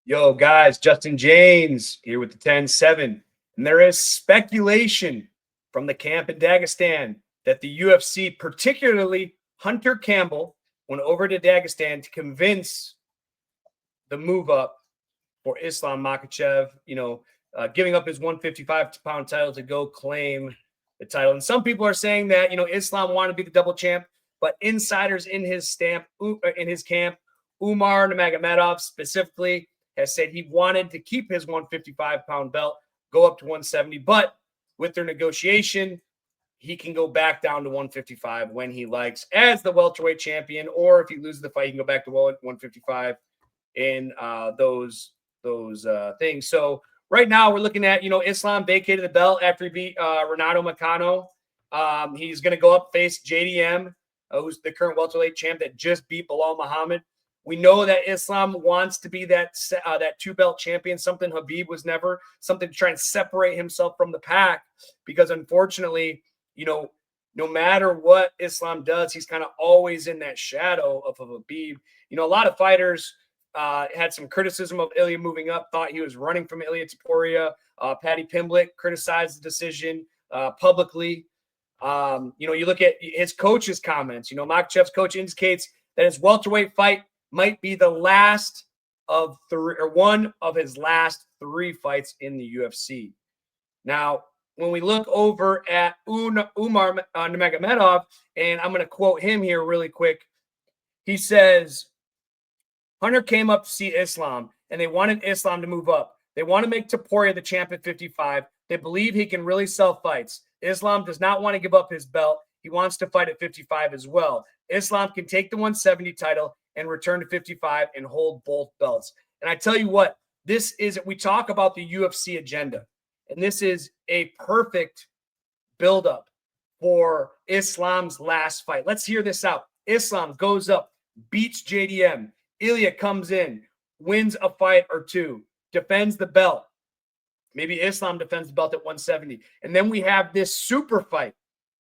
Yo, guys, Justin James here with the 10-7. And there is speculation from the camp in Dagestan that the UFC, particularly Hunter Campbell, went over to Dagestan to convince the move up for Islam Makhachev, giving up his 155-pound title to go claim the title. And some people are saying that, Islam wanted to be the double champ, but insiders in his camp, Umar Nurmagomedov specifically, has said he wanted to keep his 155-pound belt, go up to 170, but with their negotiation, he can go back down to 155 when he likes as the welterweight champion, or if he loses the fight, he can go back to 155 in those things. So right now we're looking at, Islam vacated the belt after he beat Renato Moicano. He's going to go up face JDM, who's the current welterweight champ that just beat Bilal Muhammad. We know that Islam wants to be that two-belt champion, something Khabib was never, something to try and separate himself from the pack, because unfortunately, no matter what Islam does, he's kind of always in that shadow of Khabib. A lot of fighters had some criticism of Ilya moving up, thought he was running from Ilya Topuria. Paddy Pimblett criticized the decision publicly. You look at his coach's comments. Makhachev's coach indicates that his welterweight fight might be the last of three, or one of his last three fights in the UFC. Now, when we look over at Umar Nurmagomedov, and I'm going to quote him here really quick. He says, Hunter came up to see Islam, and they wanted Islam to move up. They want to make Topuria the champ at 55. They believe he can really sell fights. Islam does not want to give up his belt. He wants to fight at 55 as well. Islam can take the 170 title and return to 55 and hold both belts. And I tell you what, we talk about the UFC agenda, and this is a perfect buildup for Islam's last fight. Let's hear this out. Islam goes up, beats JDM. Ilya comes in, wins a fight or two, defends the belt. Maybe Islam defends the belt at 170. And then we have this super fight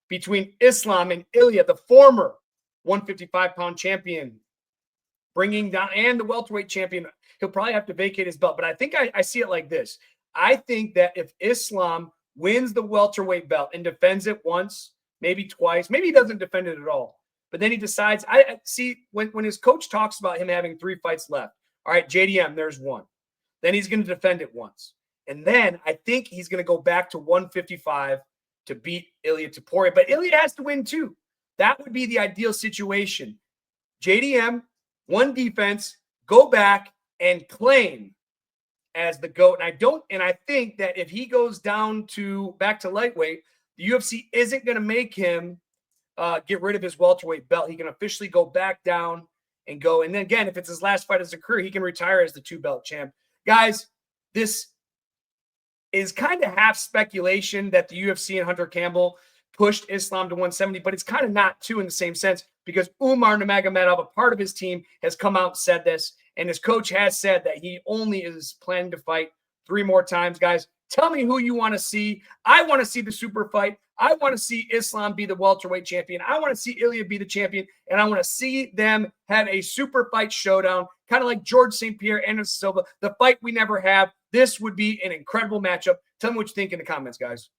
between Islam and Ilya, the former 155-pound champion, bringing down, and the welterweight champion. He'll probably have to vacate his belt. But I think I see it like this. I think that if Islam wins the welterweight belt and defends it once, maybe twice, maybe he doesn't defend it at all, but then he decides, I see when his coach talks about him having 3 fights left. All right, JDM, there's one. Then he's going to defend it once. And then I think he's going to go back to 155 to beat Ilya Topuria. But Ilya has to win too. That would be the ideal situation. JDM, one defense, go back and claim as the GOAT. And I think that if he goes back to lightweight, the UFC isn't going to make him get rid of his welterweight belt. He can officially go back down and go. And then again, if it's his last fight as a career, he can retire as the 2-belt champ. Guys, this is kind of half speculation that the UFC and Hunter Campbell pushed Islam to 170, but it's kind of not too in the same sense, because Umar Nurmagomedov, a part of his team, has come out and said this, and his coach has said that he only is planning to fight 3 more times. Guys, tell me who you want to see. I want to see the super fight. I want to see Islam be the welterweight champion. I want to see Ilya be the champion, and I want to see them have a super fight showdown, kind of like George St. Pierre, Anderson Silva, the fight we never have. This would be an incredible matchup. Tell me what you think in the comments, guys.